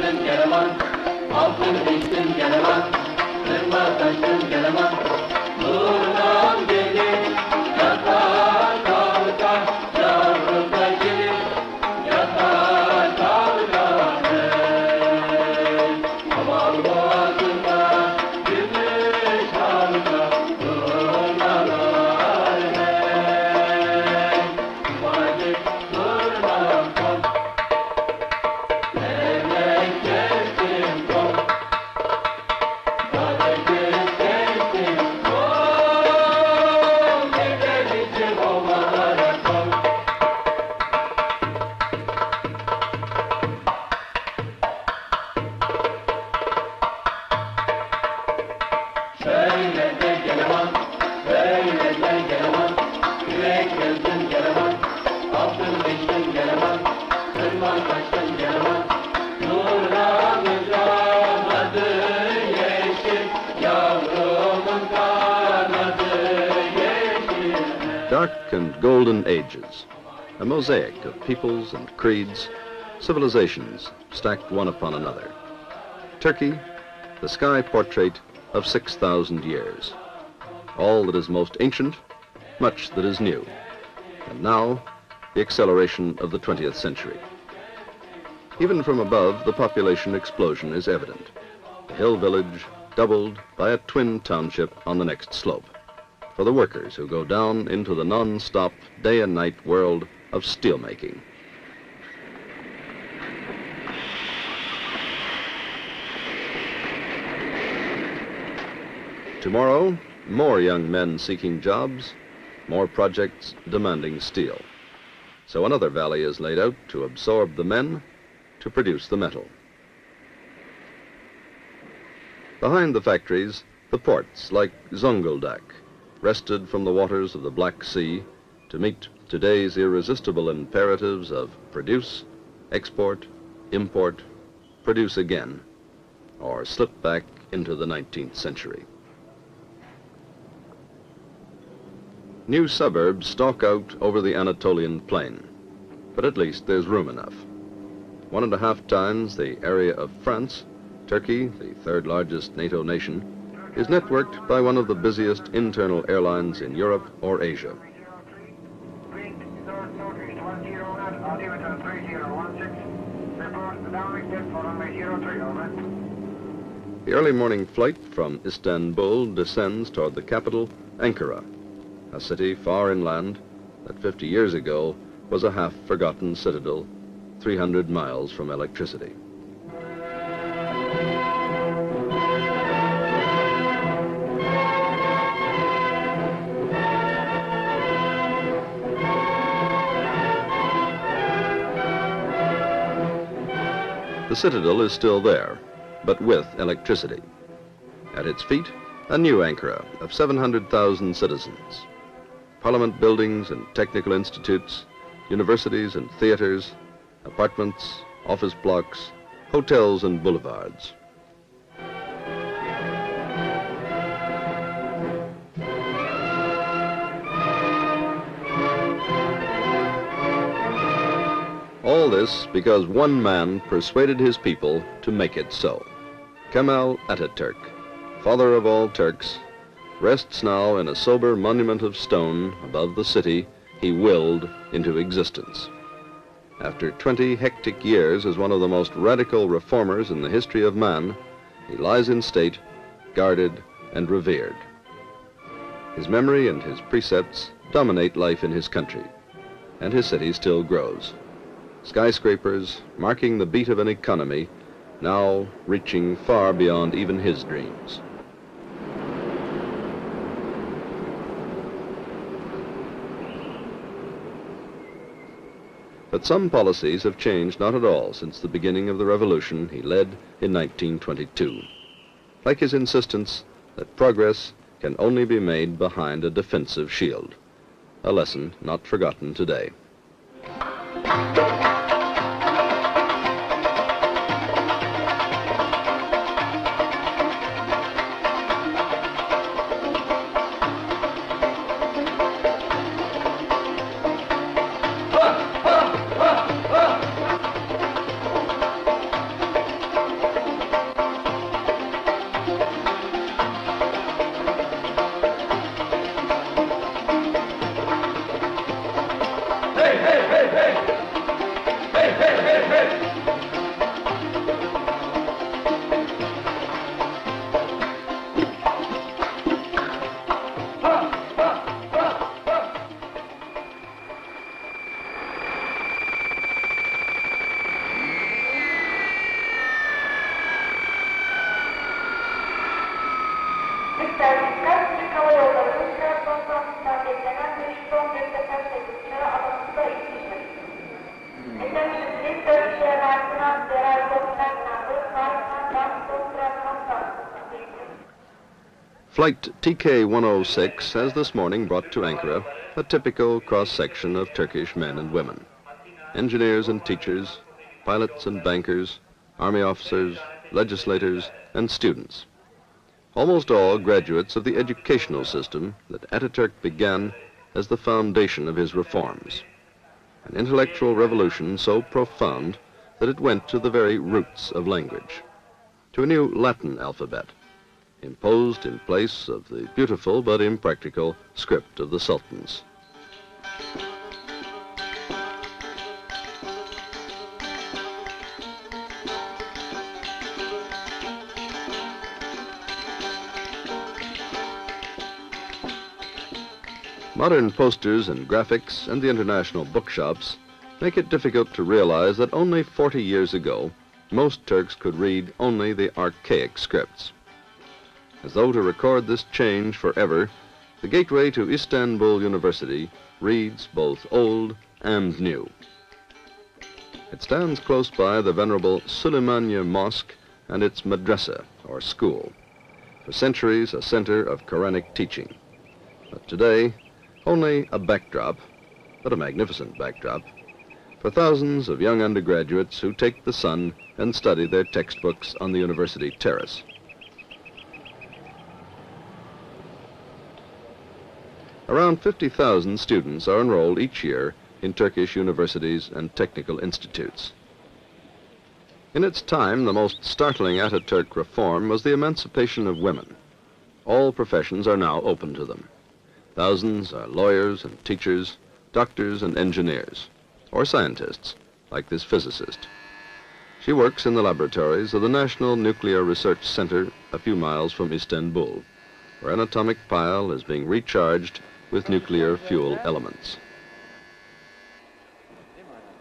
taştın geleman, altın içtin geleman, kırma taştın geleman, nurdan gelir, yatar kalkar, yavrum da gelir, yatar kalkar hey. Aman boğazında gümüş halka, turnalar hey. Vacip durma kol, levrek kestim kol, karagöz kestim kol, gidelim ovalara kol. Şöyle de geleman, böyle de geleman, yürek gezdin geleman, altın içtin geleman, kırma taştın geleman, nurdan adı yeşil, yavrumun kanadı yeşil. Dark and golden ages, a mosaic of peoples and creeds, civilizations stacked one upon another. Turkey, the sky portrait of 6,000 years. All that is most ancient, much that is new. And now, the acceleration of the 20th century. Even from above, the population explosion is evident. The hill village doubled by a twin township on the next slope. For the workers who go down into the non-stop day and night world of steelmaking. Tomorrow, more young men seeking jobs, more projects demanding steel. So another valley is laid out to absorb the men, to produce the metal. Behind the factories, the ports like Zonguldak, wrested from the waters of the Black Sea to meet today's irresistible imperatives of produce, export, import, produce again, or slip back into the 19th century. New suburbs stalk out over the Anatolian plain, but at least there's room enough. 1.5 times the area of France, Turkey, the third largest NATO nation, is networked by one of the busiest internal airlines in Europe or Asia. The early morning flight from Istanbul descends toward the capital, Ankara, a city far inland that 50 years ago was a half-forgotten citadel 300 miles from electricity. The citadel is still there, but with electricity. At its feet, a new Ankara of 700,000 citizens. Parliament buildings and technical institutes, universities and theaters, apartments, office blocks, hotels and boulevards. All this because one man persuaded his people to make it so. Kemal Atatürk, father of all Turks, rests now in a sober monument of stone above the city he willed into existence. After 20 hectic years as one of the most radical reformers in the history of man, he lies in state, guarded and revered. His memory and his precepts dominate life in his country, and his city still grows. Skyscrapers marking the beat of an economy now reaching far beyond even his dreams. But some policies have changed not at all since the beginning of the revolution he led in 1922. Like his insistence that progress can only be made behind a defensive shield. A lesson not forgotten today. İlk servisler Türk Hava Yolları'nın tarafından beklenen bir son gösterden seküntüleri alanında ilgilidir. Nedeniyle dört şehir arasından değerli dokumentlerde tarafından Flight TK-106 has this morning brought to Ankara a typical cross-section of Turkish men and women. Engineers and teachers, pilots and bankers, army officers, legislators and students. Almost all graduates of the educational system that Ataturk began as the foundation of his reforms. An intellectual revolution so profound that it went to the very roots of language, to a new Latin alphabet, imposed in place of the beautiful but impractical script of the sultans. Modern posters and graphics and the international bookshops make it difficult to realize that only 40 years ago, most Turks could read only the archaic scripts. As though to record this change forever, the gateway to Istanbul University reads both old and new. It stands close by the venerable Süleymaniye Mosque and its madrasa, or school, for centuries a center of Quranic teaching. But today, only a backdrop, but a magnificent backdrop, for thousands of young undergraduates who take the sun and study their textbooks on the university terrace. Around 50,000 students are enrolled each year in Turkish universities and technical institutes. In its time, the most startling Ataturk reform was the emancipation of women. All professions are now open to them. Thousands are lawyers and teachers, doctors and engineers, or scientists, like this physicist. She works in the laboratories of the National Nuclear Research Center a few miles from Istanbul, where an atomic pile is being recharged with nuclear fuel elements.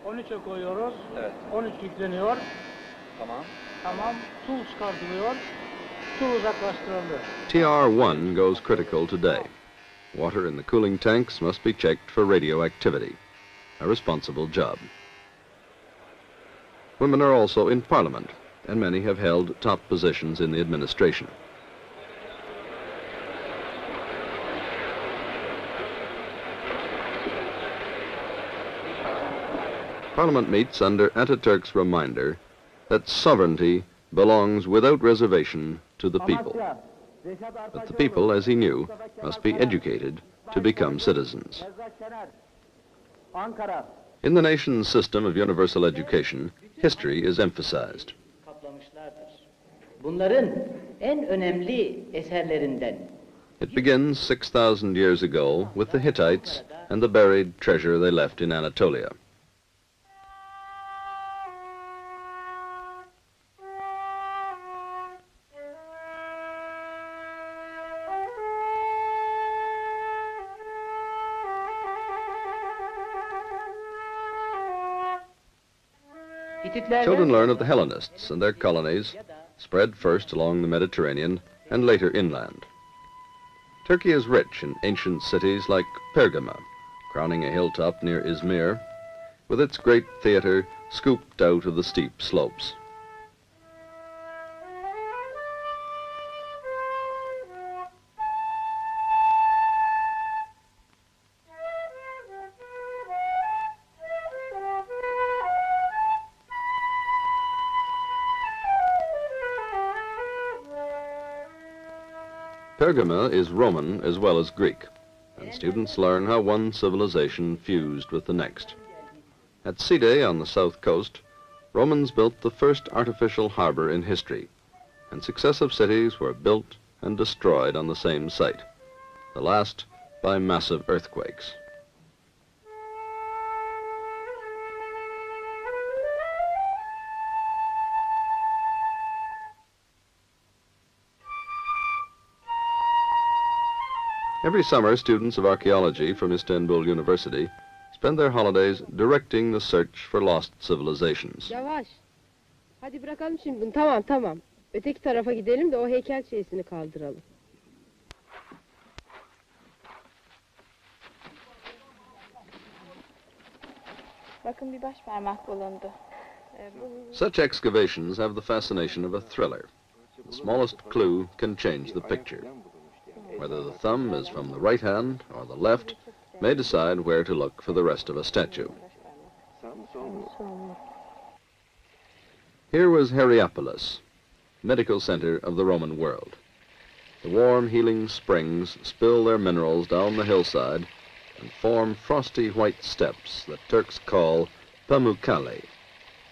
13'e koyuyoruz. Evet. 13 yükleniyor. Tamam. Tamam. Su çıkartılıyor. Su uzaklaştırılıyor. TR-1 goes critical today. Water in the cooling tanks must be checked for radioactivity, a responsible job. Women are also in Parliament, and many have held top positions in the administration. Parliament meets under Ataturk's reminder that sovereignty belongs without reservation to the people. But the people, as he knew, must be educated to become citizens. In the nation's system of universal education, history is emphasized. Bunların en önemli eserlerinden. It begins 6,000 years ago with the Hittites and the buried treasure they left in Anatolia. Children learn of the Hellenists and their colonies, spread first along the Mediterranean and later inland. Turkey is rich in ancient cities like Pergama, crowning a hilltop near Izmir, with its great theater scooped out of the steep slopes. Pergama is Roman as well as Greek, and students learn how one civilization fused with the next. At Side on the south coast, Romans built the first artificial harbor in history, and successive cities were built and destroyed on the same site, the last by massive earthquakes. Every summer, students of archaeology from Istanbul University spend their holidays directing the search for lost civilizations. Yavaş. Hadi bırakalım şimdi bunu. Tamam. Öteki tarafa gidelim de o heykel şeysini kaldıralım. Bakın bir baş parmak bulundu. Such excavations have the fascination of a thriller. The smallest clue can change the picture. Whether the thumb is from the right hand or the left may decide where to look for the rest of a statue. Here was Hierapolis, medical center of the Roman world. The warm, healing springs spill their minerals down the hillside and form frosty white steps that Turks call Pamukkale,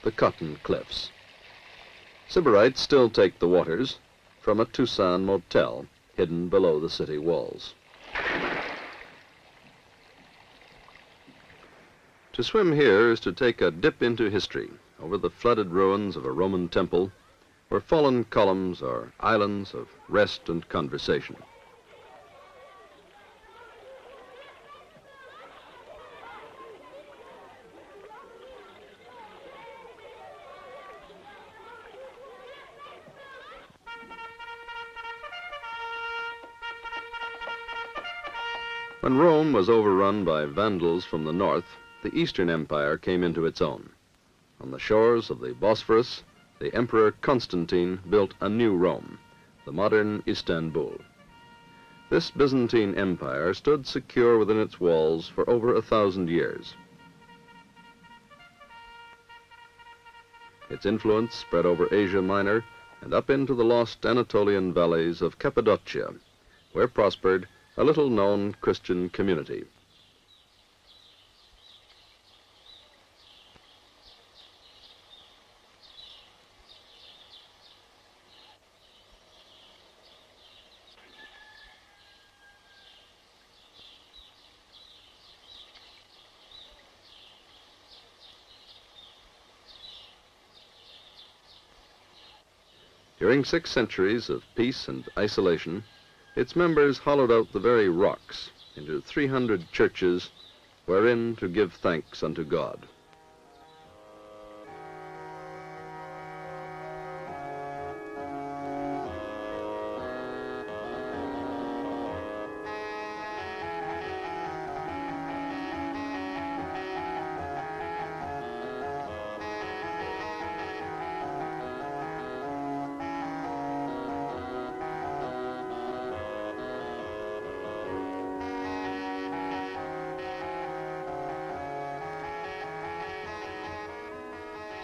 the cotton cliffs. Sybarites still take the waters from a Tucson motel hidden below the city walls. To swim here is to take a dip into history over the flooded ruins of a Roman temple where fallen columns are islands of rest and conversation. When Rome was overrun by Vandals from the north, the Eastern Empire came into its own. On the shores of the Bosphorus, the Emperor Constantine built a new Rome, the modern Istanbul. This Byzantine Empire stood secure within its walls for over 1,000 years. Its influence spread over Asia Minor and up into the lost Anatolian valleys of Cappadocia, where prospered a little-known Christian community. During 6 centuries of peace and isolation, its members hollowed out the very rocks into 300 churches wherein to give thanks unto God.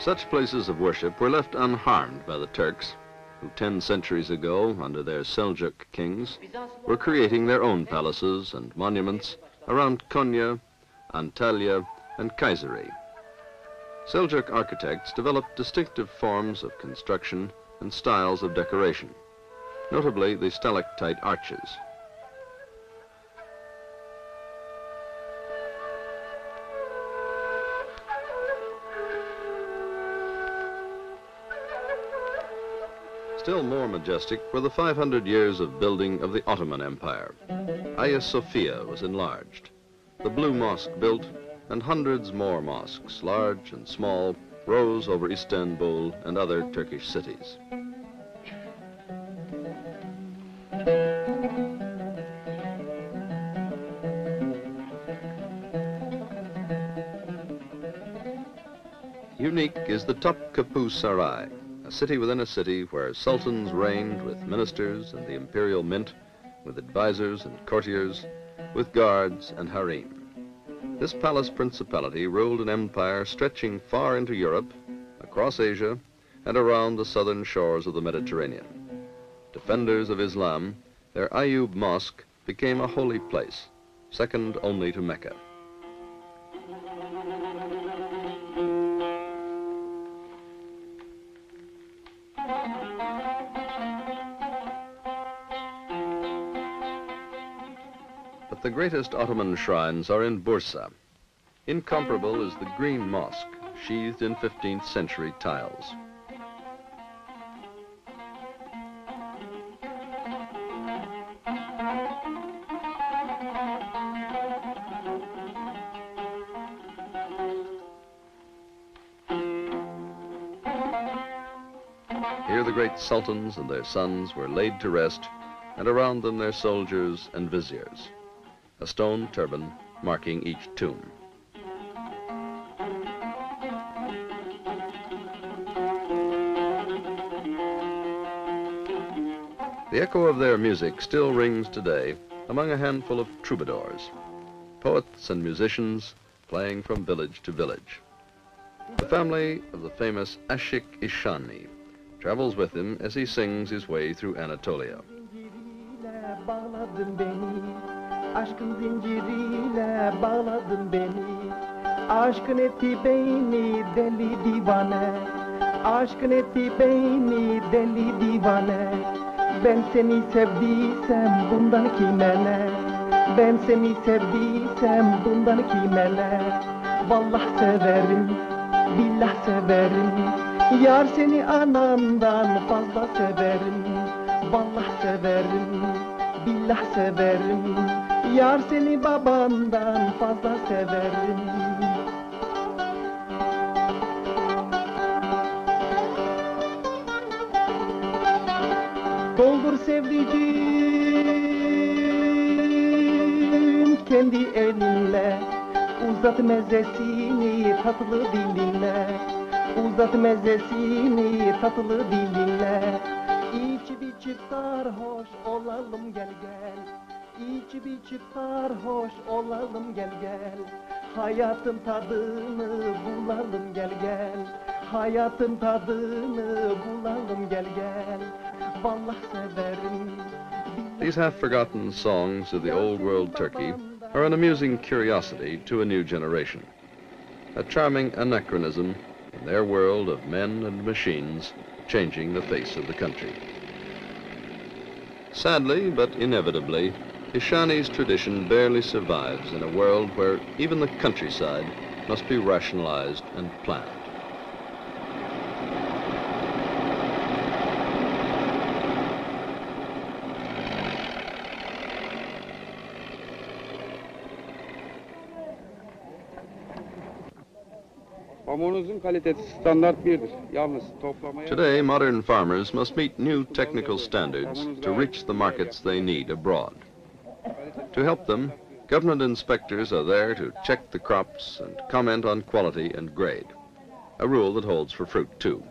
Such places of worship were left unharmed by the Turks, who 10 centuries ago, under their Seljuk kings, were creating their own palaces and monuments around Konya, Antalya, and Kayseri. Seljuk architects developed distinctive forms of construction and styles of decoration, notably the stalactite arches. Still more majestic were the 500 years of building of the Ottoman Empire. Hagia Sophia was enlarged, the Blue Mosque built, and hundreds more mosques, large and small, rose over Istanbul and other Turkish cities. Unique is the Topkapi Saray, a city within a city where sultans reigned with ministers and the imperial mint, with advisors and courtiers, with guards and harem. This palace principality ruled an empire stretching far into Europe, across Asia, and around the southern shores of the Mediterranean. Defenders of Islam, their Ayyub Mosque became a holy place, second only to Mecca. The greatest Ottoman shrines are in Bursa. Incomparable is the Green Mosque, sheathed in 15th century tiles. Here the great sultans and their sons were laid to rest, and around them their soldiers and viziers. A stone turban marking each tomb. The echo of their music still rings today among a handful of troubadours, poets and musicians playing from village to village. The family of the famous Ashik İshani travels with him as he sings his way through Anatolia. Bağladın beni, aşkın zinciriyle bağladın beni. Aşkın etti beni deli divane, aşkın etti beni deli divane. Ben seni sevdiysem bundan kime ne? Ben seni sevdiysem bundan kime ne? Vallahi severim, billah severim. Yar seni anamdan fazla severim. Vallahi severim, billah severim. Yar seni babandan fazla severim. Doldur sevdiğim kendi elinle. Uzat mezesini tatlı dilinle. Uzat mezesini tatlı dilinle. İçip içip sarhoş olalım gel gel. İçip içip sarhoş olalım gel gel. Hayatın tadını bulalım gel gel. Hayatın tadını bulalım gel gel. Vallahi severim. These half-forgotten songs of the old world Turkey are an amusing curiosity to a new generation, a charming anachronism in their world of men and machines changing the face of the country. Sadly, but inevitably, İshani's tradition barely survives in a world where even the countryside must be rationalized and planned. Pamuğunuzun kalitesi standart birdir. Yalnız toplamaya... Today, modern farmers must meet new technical standards to reach the markets they need abroad. To help them, government inspectors are there to check the crops and comment on quality and grade, a rule that holds for fruit too.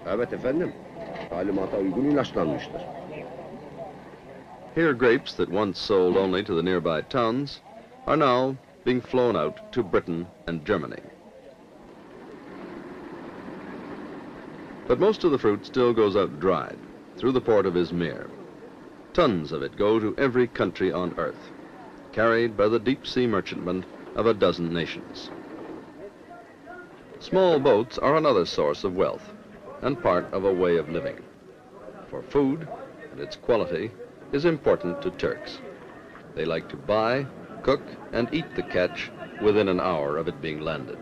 Evet efendim. Talimata uygun ilaçlanmıştır. Here grapes that once sold only to the nearby towns are now being flown out to Britain and Germany. But most of the fruit still goes out dried through the port of Izmir. Tons of it go to every country on earth, carried by the deep-sea merchantmen of a dozen nations. Small boats are another source of wealth and part of a way of living. For food and its quality is important to Turks. They like to buy, cook, and eat the catch within an hour of it being landed.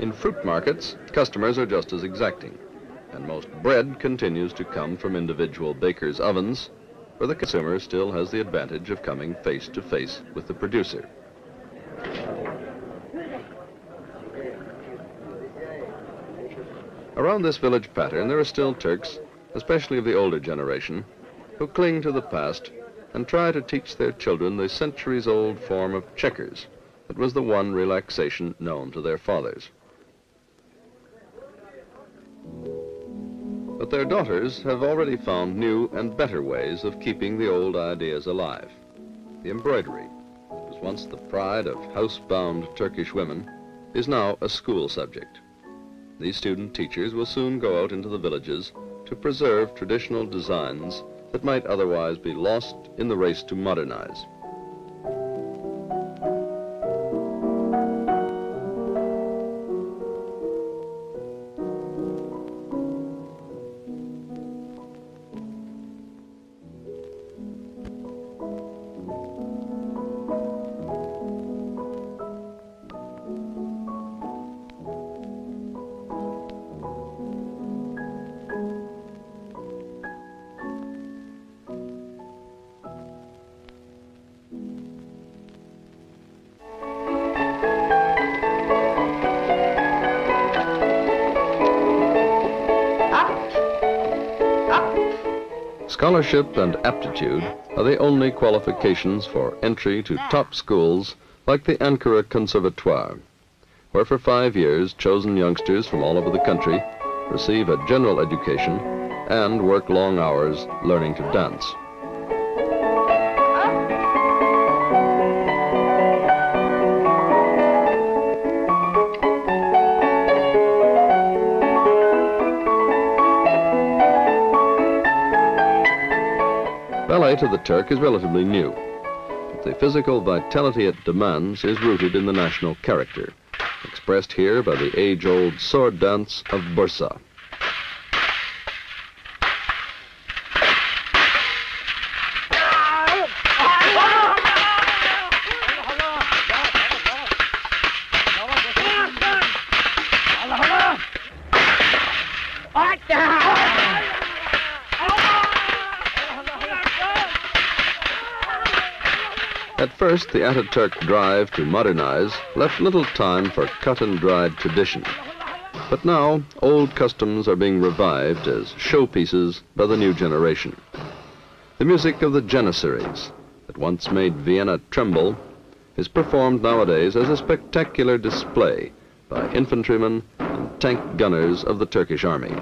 In fruit markets, customers are just as exacting, and most bread continues to come from individual bakers' ovens, where the consumer still has the advantage of coming face to face with the producer. Around this village pattern, there are still Turks, especially of the older generation, who cling to the past and try to teach their children the centuries-old form of checkers that was the one relaxation known to their fathers. But their daughters have already found new and better ways of keeping the old ideas alive. The embroidery, that was once the pride of housebound Turkish women, is now a school subject. These student teachers will soon go out into the villages to preserve traditional designs that might otherwise be lost in the race to modernize. Scholarship and aptitude are the only qualifications for entry to top schools like the Ankara Conservatoire, where for 5 years chosen youngsters from all over the country receive a general education and work long hours learning to dance. Ballet to the Turk is relatively new, but the physical vitality it demands is rooted in the national character, expressed here by the age-old sword dance of Bursa. At first, the Ataturk drive to modernize left little time for cut-and-dried tradition. But now, old customs are being revived as showpieces by the new generation. The music of the Janissaries, that once made Vienna tremble, is performed nowadays as a spectacular display by infantrymen and tank gunners of the Turkish army.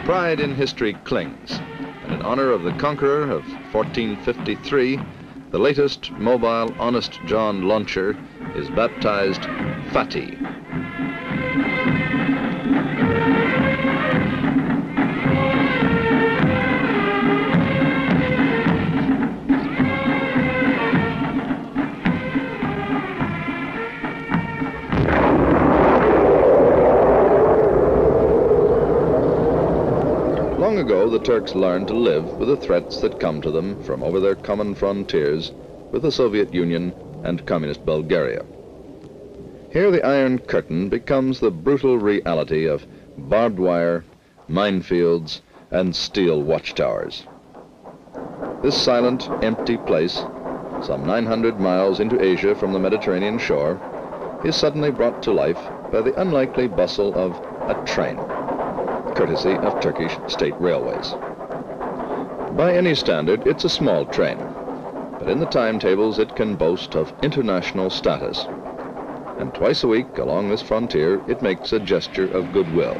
Pride in history clings, and in honor of the conqueror of 1453, the latest mobile Honest John launcher is baptized Fatih. Long ago, the Turks learned to live with the threats that come to them from over their common frontiers with the Soviet Union and communist Bulgaria. Here the Iron Curtain becomes the brutal reality of barbed wire, minefields, and steel watchtowers. This silent, empty place, some 900 miles into Asia from the Mediterranean shore, is suddenly brought to life by the unlikely bustle of a train, courtesy of Turkish state railways. By any standard, it's a small train, but in the timetables it can boast of international status. And twice a week along this frontier, it makes a gesture of goodwill.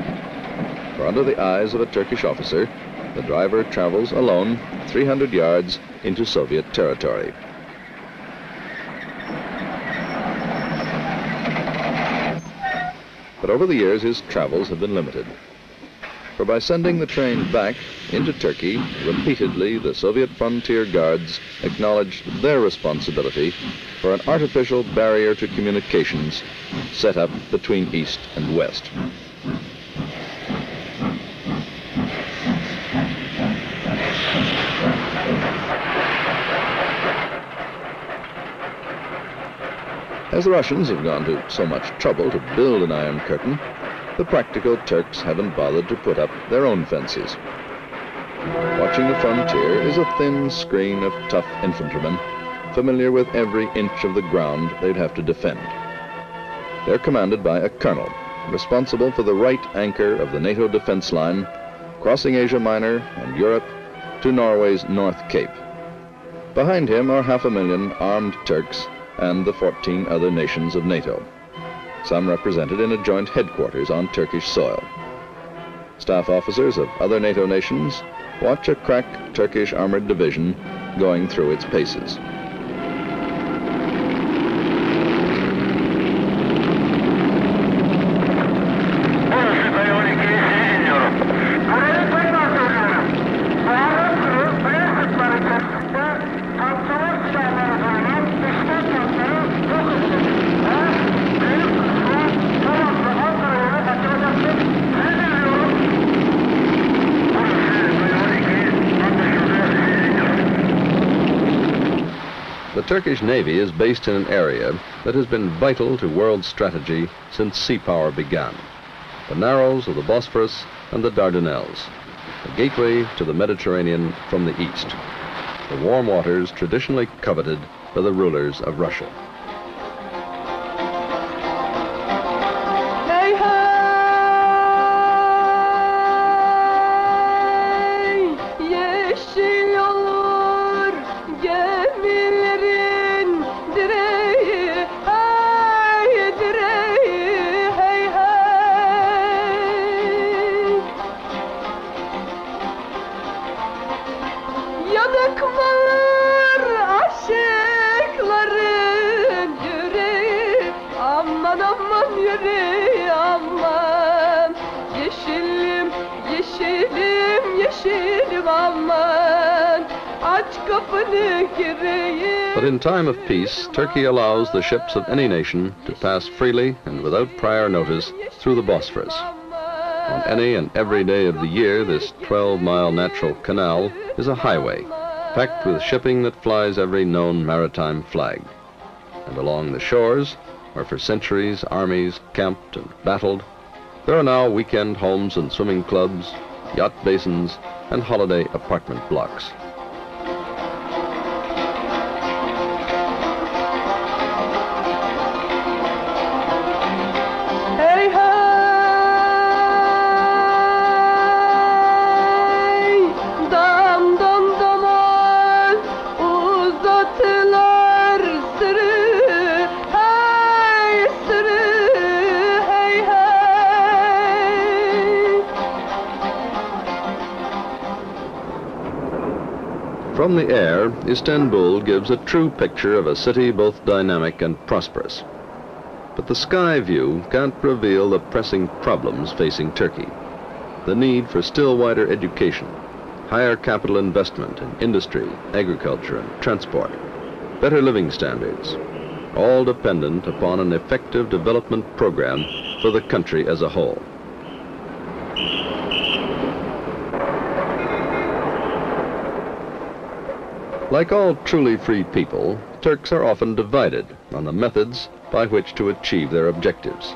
For under the eyes of a Turkish officer, the driver travels alone 300 yards into Soviet territory. But over the years, his travels have been limited. For by sending the train back into Turkey, repeatedly the Soviet frontier guards acknowledged their responsibility for an artificial barrier to communications set up between East and West. As the Russians have gone to so much trouble to build an Iron Curtain, the practical Turks haven't bothered to put up their own fences. Watching the frontier is a thin screen of tough infantrymen familiar with every inch of the ground they'd have to defend. They're commanded by a colonel, responsible for the right anchor of the NATO defense line, crossing Asia Minor and Europe to Norway's North Cape. Behind him are 500,000 armed Turks and the 14 other nations of NATO, some represented in a joint headquarters on Turkish soil. Staff officers of other NATO nations watch a crack Turkish armored division going through its paces. The Turkish Navy is based in an area that has been vital to world strategy since sea power began. The narrows of the Bosphorus and the Dardanelles, the gateway to the Mediterranean from the east, the warm waters traditionally coveted by the rulers of Russia. But in time of peace, Turkey allows the ships of any nation to pass freely and without prior notice through the Bosphorus. On any and every day of the year, this 12-mile natural canal is a highway, packed with shipping that flies every known maritime flag. And along the shores, where for centuries armies camped and battled, there are now weekend homes and swimming clubs, yacht basins, and holiday apartment blocks. From the air, Istanbul gives a true picture of a city both dynamic and prosperous. But the sky view can't reveal the pressing problems facing Turkey. The need for still wider education, higher capital investment in industry, agriculture, and transport, better living standards, all dependent upon an effective development program for the country as a whole. Like all truly free people, Turks are often divided on the methods by which to achieve their objectives.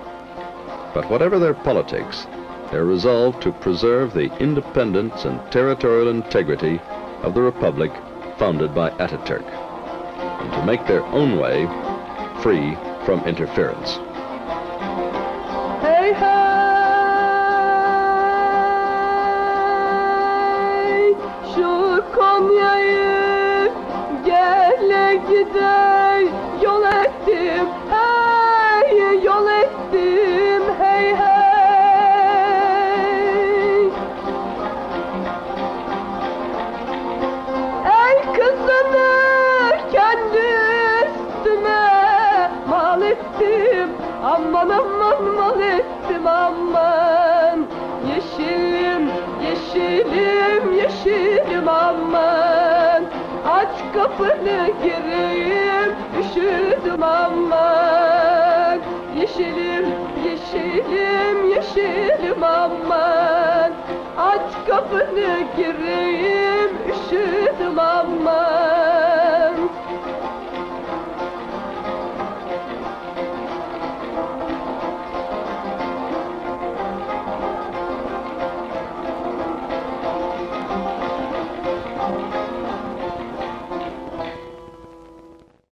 But whatever their politics, they're resolved to preserve the independence and territorial integrity of the republic founded by Ataturk, and to make their own way free from interference. Hey, hey, şu Konya'yı gele gide yol ettim, hey, yol ettim, hey, hey. Ey kızını kendi üstüme mal ettim, aman aman mal ettim aman. Yeşilim, yeşilim, yeşilim aman. Aç kapını gireyim, üşüdüm aman. Yeşilim, yeşilim, yeşilim aman. Aç kapını gireyim, üşüdüm aman.